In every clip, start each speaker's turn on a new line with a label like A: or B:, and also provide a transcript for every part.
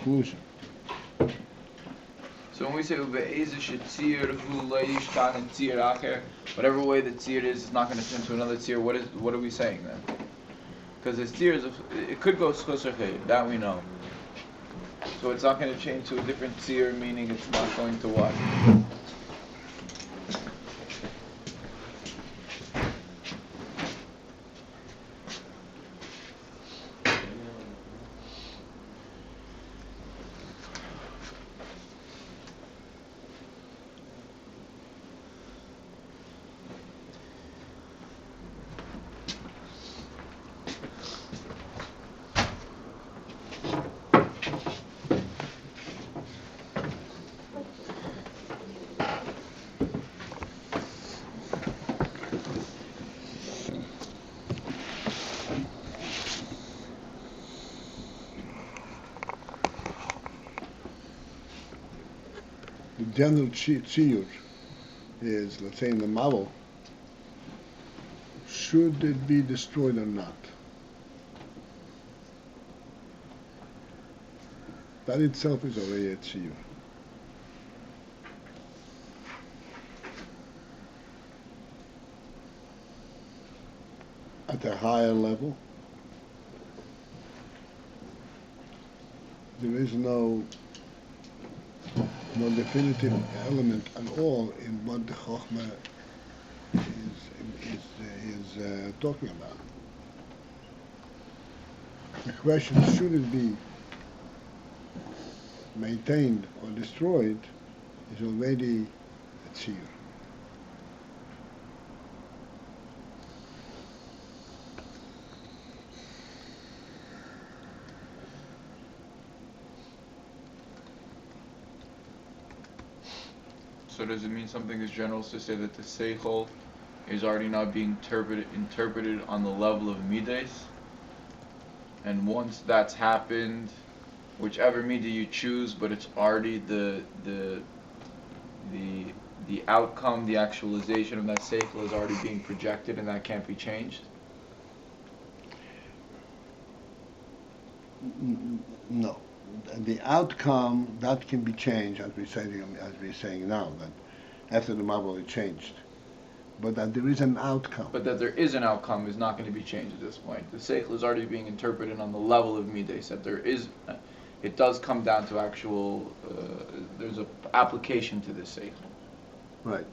A: conclusion.
B: So when we say whatever way the tzir is not going to turn to another tzir, what are we saying then? Because the tzir it could go schosachei, that we know. So it's not going to change to a different tzir, meaning it's not going to what?
A: The general tziyur is, let's say in the model, should it be destroyed or not? That itself is already a tziyur. At a higher level, there is no definitive element at all in what the Chochmah is talking about. The question, should it be maintained or destroyed, is already a tziyur.
B: So does it mean something as general as to say that the seichel is already now being interpreted on the level of midas, and once that's happened, whichever midah you choose, but it's already the outcome, the actualization of that seichel is already being projected, and that can't be changed?
A: No. The outcome, that can be changed, as we're saying now, that after the marble it changed. But that there is an outcome.
B: But that there is an outcome is not going to be changed at this point. The seichel is already being interpreted on the level of midas, that it does come down to actual, there's an application to this seichel.
A: Right.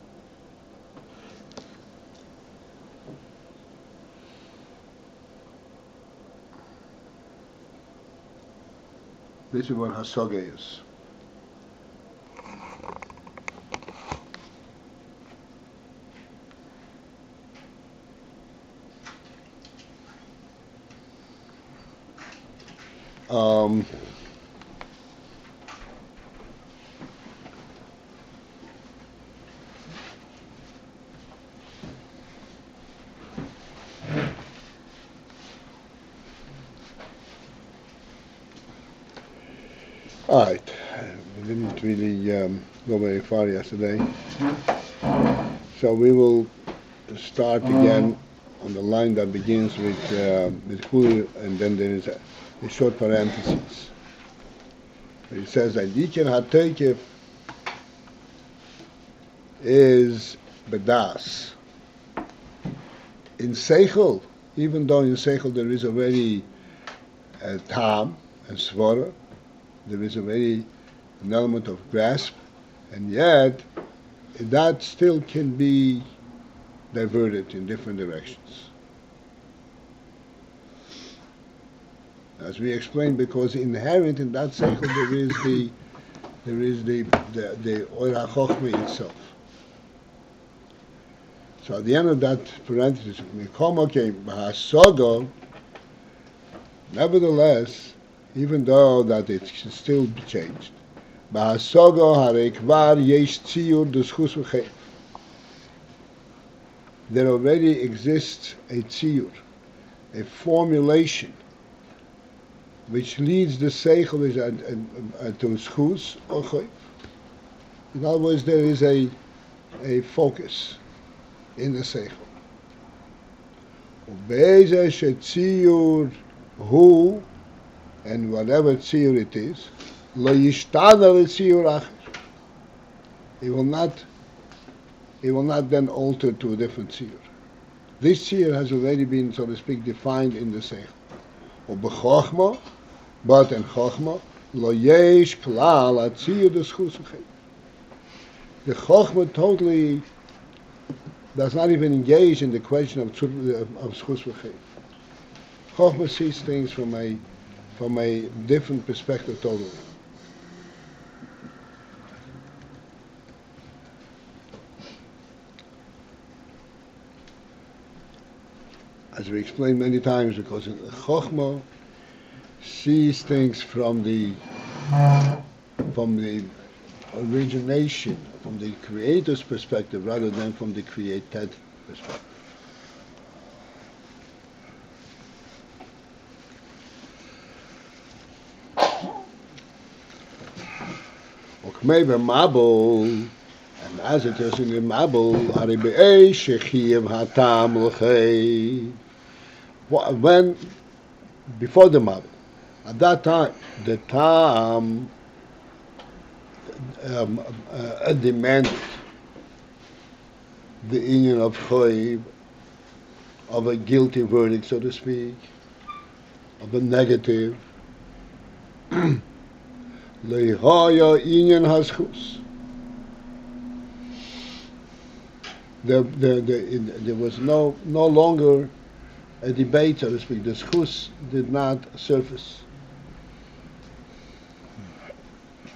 A: This is what Hasoga is. All right, we didn't really go very far yesterday, so we will start again on the line that begins with kuli, and then there is a short parenthesis. It says that Yikin HaTeikef is bedas. In Seichel, even though in Seichel there is already a tam and svara, there is already an element of grasp, and yet that still can be diverted in different directions. As we explained, because inherent in that cycle there is the Or HaChochmah itself. So at the end of that parenthesis, nevertheless, even though that it can still be changed, there already exists a tziyur, a formulation, which leads the seichel to schus or chayv. In other words, there is a focus in the seichel. Tziyur hu, and whatever tziyur it is, lo yishtana l'tziyur acher. He will not then alter to a different tziyur. This tziyur has already been, so to speak, defined in the seichel. Or b'chochmah, but in chochmah, lo yesh klal atziyur d'schus v'chem. The chochmah totally does not even engage in the question of schus v'chem. Chochmah sees things from a different perspective totally. As we explained many times, because Chochmah sees things from the origination, from the creator's perspective, rather than from the created perspective. Maybe Mabul, and as it is in the Mabul, when before the Mabul, at that time, the Tam demanded the union of Choiv, of a guilty verdict, so to speak, of a negative. Leihaya inyan haschus. There was no longer a debate, so to speak. The schus did not surface.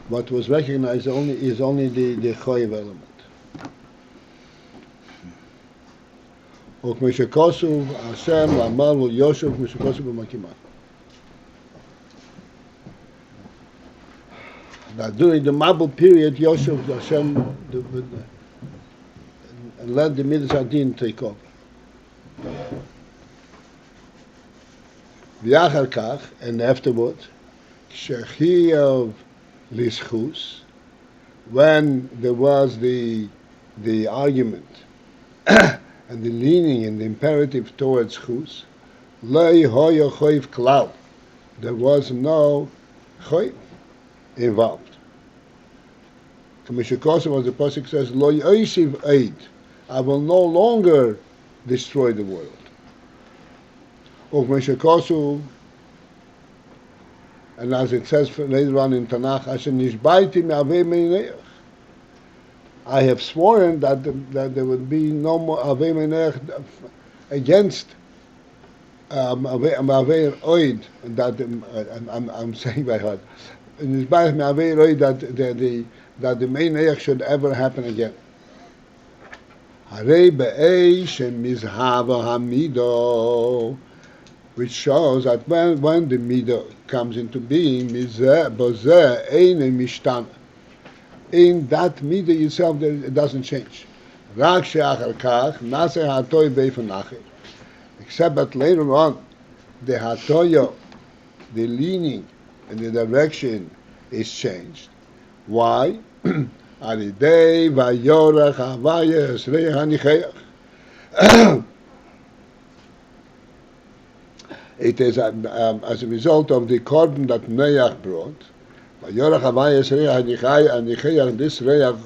A: What was recognized is only the choiv element. Ukmeshikosu Hashem Lamal Yoshev Meshikosu b'Makimah. That during the Mabul period, Yoshev Hashem and let the Midas Adin take over. V'yachar kach, and afterwards, Shechiyav Lischus, when there was the argument and the leaning and the imperative towards Chus, Lei hoya choiv klal, there was no choiv involved. Kamishikosu, as the pasuk says, Lo yoshiv eid, I will no longer destroy the world. Of Meshikosu, and as it says later on in Tanakh, I have sworn that there would be no more Avei Menech against Avei Oid, that I'm saying by heart, that the Menech should ever happen again. Which shows that when the midah comes into being, in that midah itself it doesn't change. Except that later on, the hatoyo, the leaning and the direction is changed. Why? It is as a result of the korban that Noach brought. And this Reach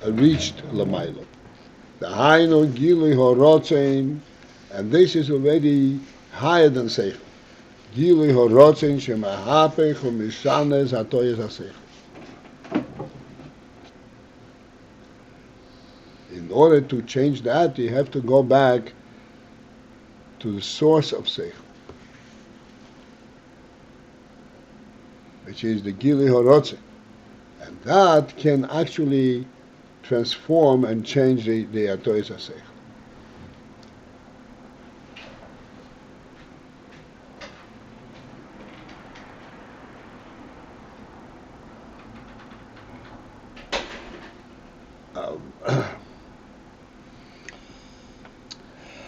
A: reached Lamailo. The Hainu Gili Horotzein, and this is already higher than Seichel. Gili Horotzein Shemahapech Umishanes Hatoyes HaSeichel. In order to change that, you have to go back to the source of Seichel, which is the Gili Horotze. And that can actually transform and change the Atoyes HaSeichel.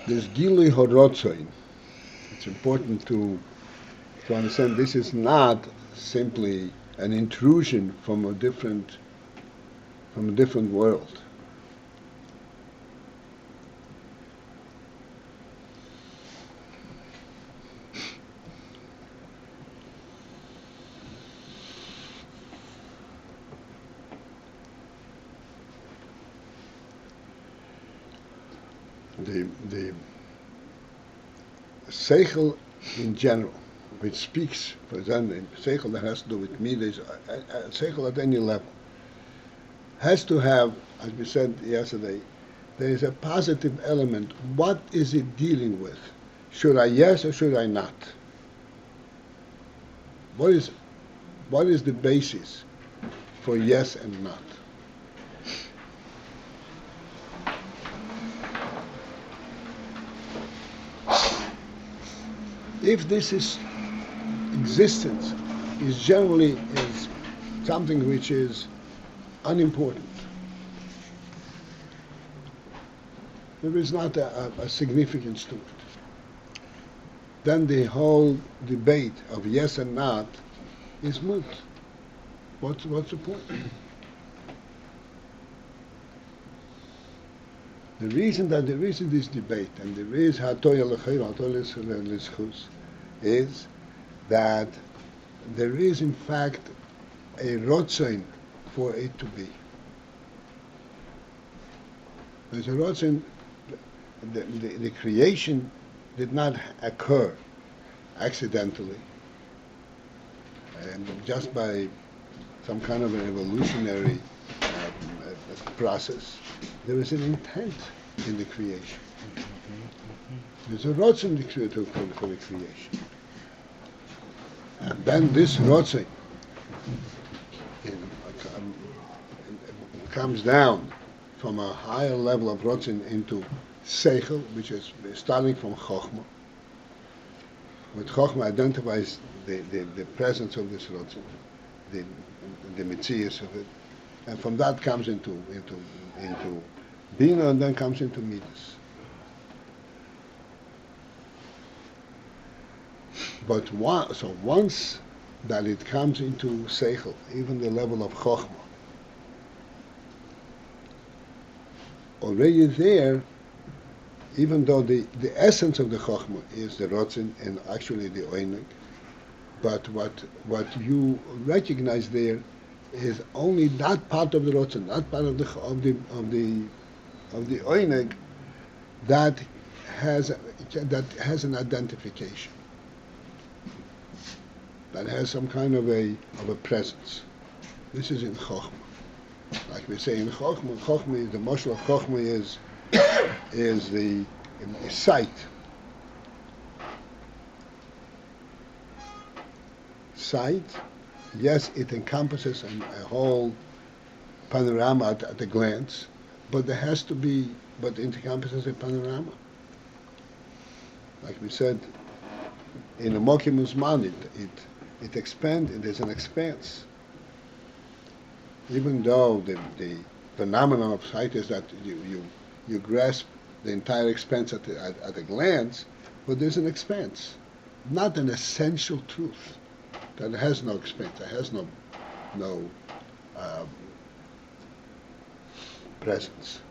A: This Gili Horotze, it's important to understand this is not simply an intrusion from a different world. the seichel in general, which speaks, for example, seichel that has to do with midas, seichel at any level, has to have, as we said yesterday, there is a positive element. What is it dealing with? Should I yes or should I not? What is the basis for yes and not? If this is existence is generally is something which is unimportant, there is not a significance to it, then the whole debate of yes and not is moot. What's the point? The reason there is this debate, and there is is that there is in fact a Ratzon for it to be. There's a Ratzon. The creation did not occur accidentally, and just by some kind of an evolutionary process. There is an intent in the creation. There's a Ratzon for the creation. And then this Ratzon comes down from a higher level of Ratzon into Seichel, which is starting from Chochmah. When Chochmah identifies the presence of this Ratzon, the Metzias of it, and from that comes into Bina, and then comes into Midas. But once that it comes into Seichel, even the level of Chochmah, already there, even though the essence of the Chochmah is the Ratzon and actually the Oinig, but what you recognize there is only that part of the Ratzon, that part of the Oinig that has an identification, that has some kind of a presence. This is in Chochmah. Like we say in Chochmah, the mashal of Chochmah is the sight. Sight, yes, it encompasses a whole panorama at a glance, but it encompasses a panorama. Like we said, in a Mokim Uzman, it expands, there's an expanse. Even though the phenomenon of sight is that you grasp the entire expanse at a glance, but there's an expanse, not an essential truth that has no expanse, that has no presence.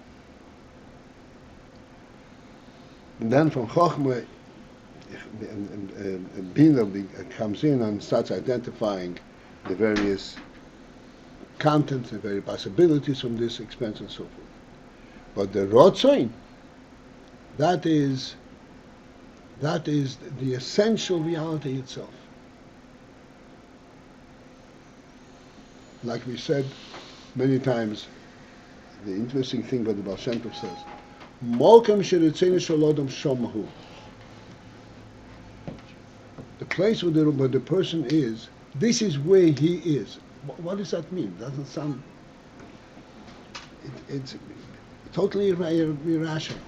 A: And then from Chochmah, Bina comes in and starts identifying the various contents, the very possibilities from this expanse and so forth. But the Ratzon, that is the essential reality itself. Like we said many times, the interesting thing what the Baal Shem Tov says, Mokem sheritzenu shalodom shomahu. The place where the person is, this is where he is. What does that mean? Doesn't sound. It's totally irrational.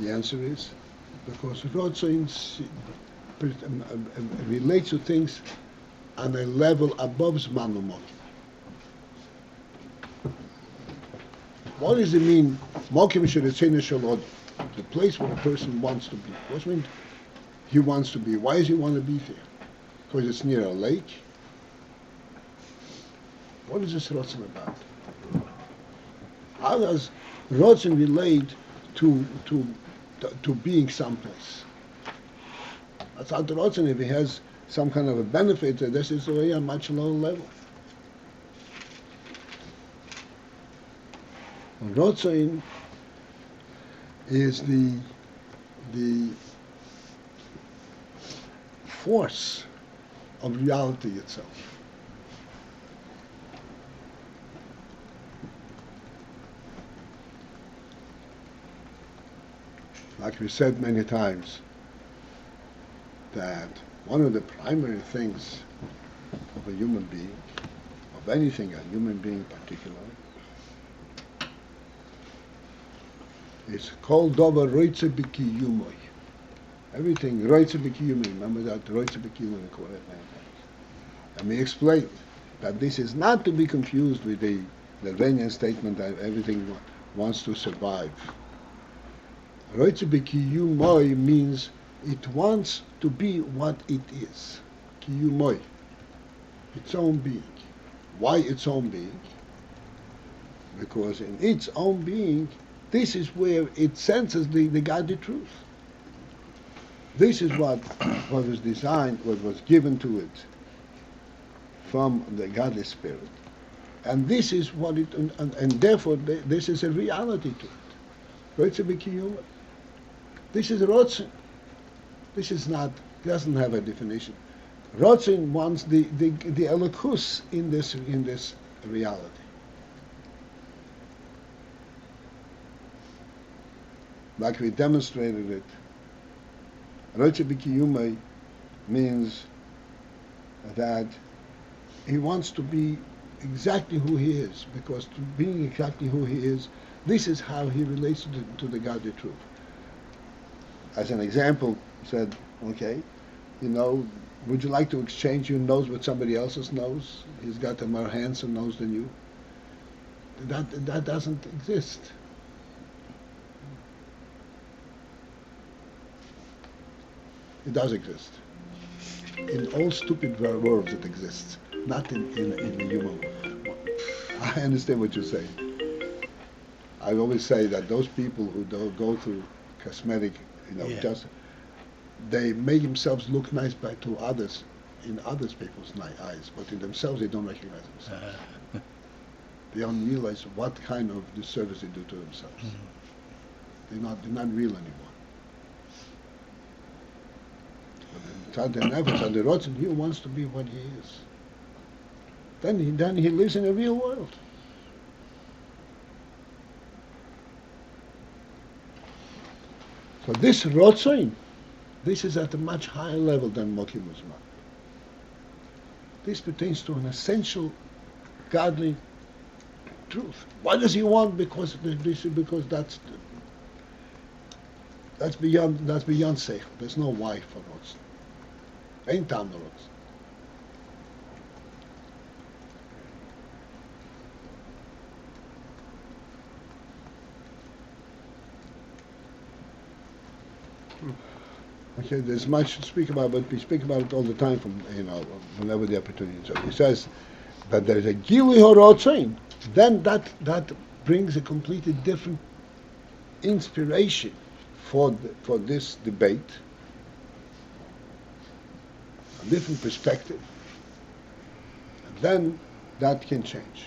A: The answer is because Ratzon relates to things on a level above Zman u'Mokim. What does it mean? Mokim sheritzenu shalodom. The place where a person wants to be. What does it mean? He wants to be. Why does he want to be there? Because it's near a lake. What is this Ratzon about? How does Ratzon relate to being someplace? That's how the Ratzon, if he has some kind of a benefit, this is already a much lower level. Ratzon is the force of reality itself. Like we said many times, that one of the primary things of a human being, of anything, a human being in particular, is called Dover Roitze B'Kiyumoi. Everything Roitze B'Kiyumoi. Remember that Roitze B'Kiyumoi. And we explained that this is not to be confused with the Levanian statement that everything wants to survive. Roitze B'Kiyumoi means it wants to be what it is. Kiyumoi. Its own being. Why its own being? Because in its own being, this is where it senses the godly truth. This is what was designed, what was given to it from the godly spirit. And this is what it, and therefore this is a reality to it. Roitze B'Kiyumoi. This is Ratzon. This is not, doesn't have a definition. Ratzon wants the elokus in this reality. Like we demonstrated it, Roitze B'Kiyumoi means that he wants to be exactly who he is, because to being exactly who he is, this is how he relates to the godly truth. As an example, said, okay, would you like to exchange your nose with somebody else's nose? He's got a more handsome nose than you. That doesn't exist. It does exist. In all stupid worlds it exists, not in the human world. I understand what you're saying. I always say that those people who don't go through cosmetic, just they make themselves look nice to others, in others people's eyes, but in themselves they don't recognize themselves. They don't realize what kind of disservice they do to themselves. They're not real anymore. But the Ratzon, he wants to be what he is. Then he lives in a real world. So this Ratzon, this is at a much higher level than Mokim Uzman. This pertains to an essential godly truth. Why does he want? Because that's beyond Seichel. There's no why for Ratzon. Ain't Tam the Ratzon. Okay, there's much to speak about, but we speak about it all the time from whenever the opportunity is. So he says that there's a Gilui HaRatzon, then that brings a completely different inspiration for this debate, a different perspective, and then that can change.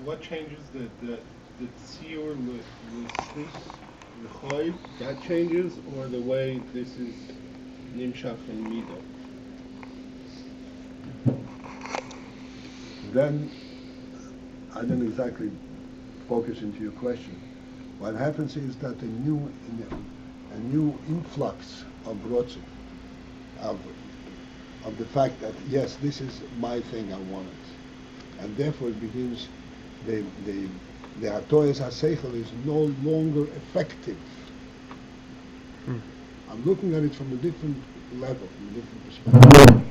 C: What changes the tziyur l'snus l'choy? That changes, or the way this is nimshach and midah?
A: Then I didn't exactly focus into your question. What happens is that a new influx of Ratzon, of the fact that yes, this is my thing, I want it, and therefore it begins. The Hatoyas HaSeichel is no longer effective. I'm looking at it from a different level, from a different perspective.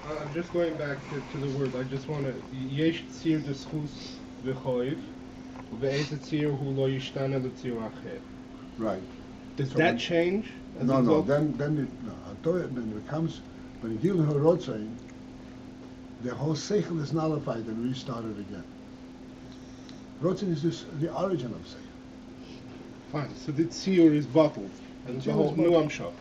C: I'm just going back to the word. I just want to yesh tzir d'schus v'choiv, ואיזה ציר הוא לא ישתנה לציר אחר.
A: Right.
C: Does
A: So
C: that
A: when-
C: change? as a
A: No,
C: result?
A: then when it comes, when you deal with Ratzon, the whole seichel is nullified and restarted again. Ratzon is just the origin of seichel.
C: Fine, so the tzir is bottled, and
A: The
C: the
A: tzir
C: whole
A: is
C: new
A: bottled.
C: amshach.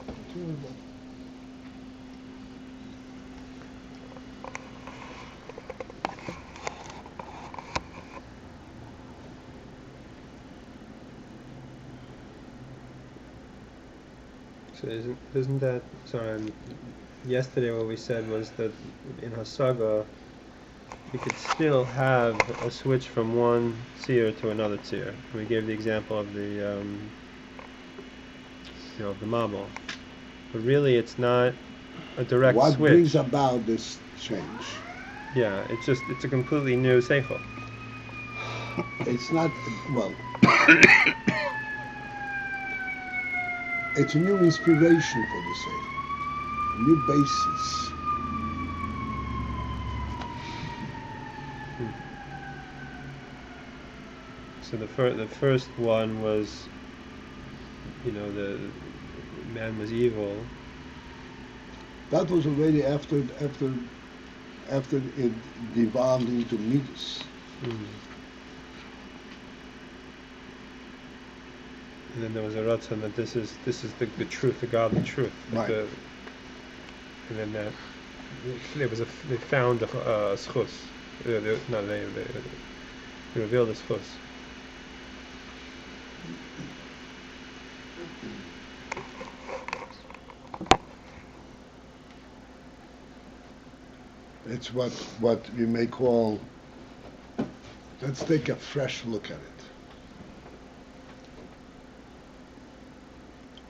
D: So isn't that, sorry, yesterday what we said was that in Hasaga you could still have a switch from one tzir to another tzir. We gave the example of the the marble, but really it's not a direct
A: What
D: switch.
A: brings about this change?
D: Yeah, it's a completely new seichel.
A: It's not, well, it's a new inspiration for the seichel, a new basis.
D: So the first one was, the man was evil.
A: That was already after it devolved into midas.
D: And then there was a Ratzon that this is the truth, the godly truth.
A: Right.
D: And then they found a schus. They revealed a schus.
A: It's what we may call, let's take a fresh look at it.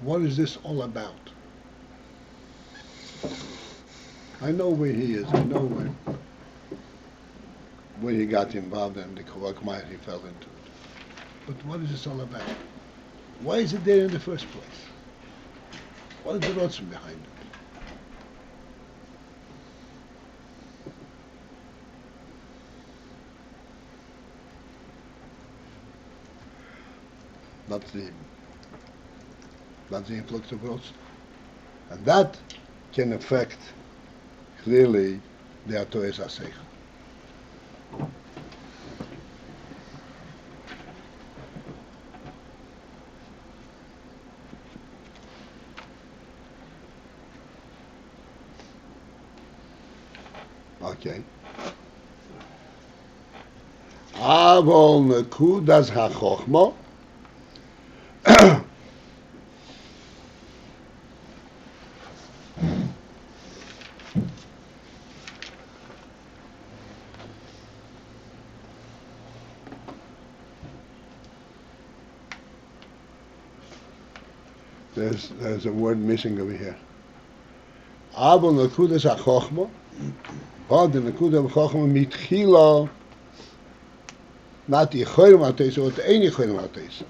A: What is this all about? I know where he is. I know where he got involved and the Chochmah he fell into it. But what is this all about? Why is it there in the first place? What is the Ratzon behind it? That's the influx of Ratzon. And that can affect clearly the Atoes HaSeichel. Okay. Avol nekudas ha-chochmah There's a word missing over here. Avol nekudas ha-chochmah, but the nekudas ha-chochmah mitchila, not the cholim ha-teisa, but any cholim ha-teisa.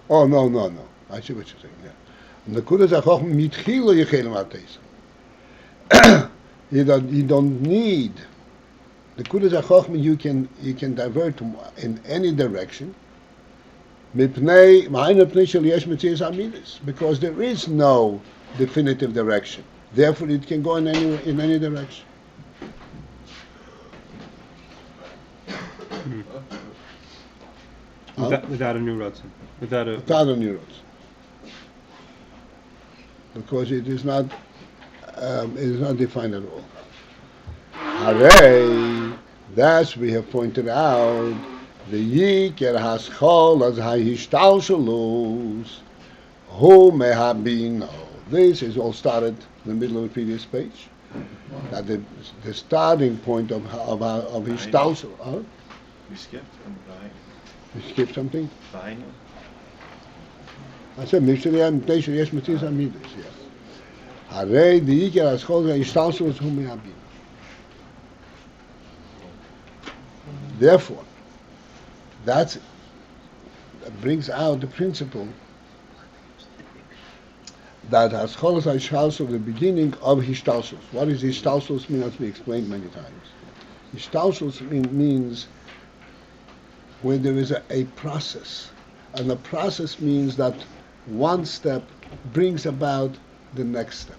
A: Oh, no. I see what you're saying, yeah. Nekudas ha-chochmah mitchila yechelim ha-teisa. You don't need the kuli chochmah. You can divert in any direction. Because there is no definitive direction. Therefore, it can go in any direction.
D: Without a new Ratzon. Without a
A: neurons. Because it is not defined at all. Hooray! Thus we have pointed out the Yiker Haschol as Hahishtalshalus who may have been. This is all started in the middle of the previous page. That the starting point of Hishtalshal. Huh?
E: We skipped from Vine.
A: You skipped something?
E: Vine.
A: I said Mishri yes Matis Amidus, yes. Hooray, the Yiker Haschol as Hahishtalshalus who may have been. Therefore, that brings out the principle that has cholos ha'ishtalshelus, the beginning of hishtalshelus. What is hishtalshelus mean? As we explained many times. Hishtalshelus means where there is a process, and the process means that one step brings about the next step,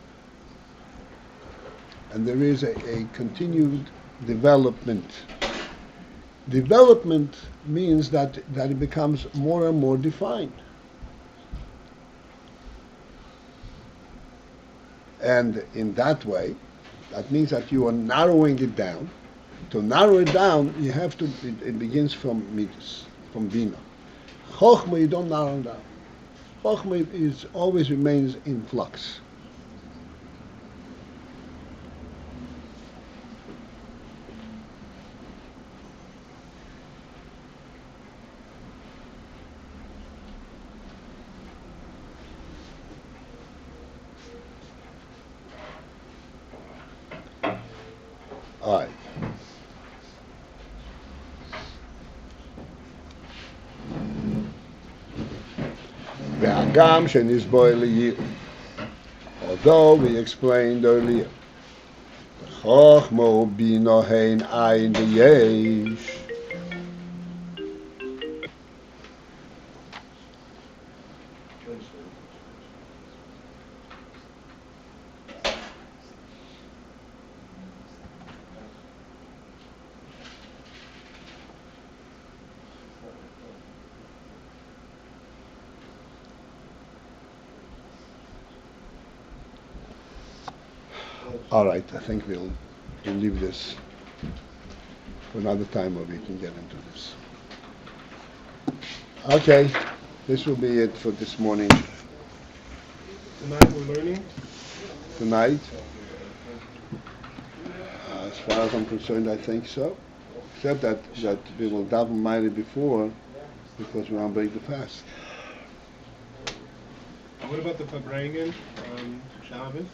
A: and there is a continued development. Development means that it becomes more and more defined. And in that way, that means that you are narrowing it down. To narrow it down, you have to, it begins from midas, from bina. Chochmah, you don't narrow it down. Chochmah always remains in flux. All right. והגם שנסבו אלייר, although we explained earlier, chochmah bina hein ayin v'yesh. All right, I think we'll leave this for another time where we can get into this. Okay, this will be it for this morning.
C: Tonight we're learning.
A: Tonight, as far as I'm concerned, I think so. Except that we will daven Maariv before, because we want to break the fast.
C: What about the Fabrengen on Shabbos?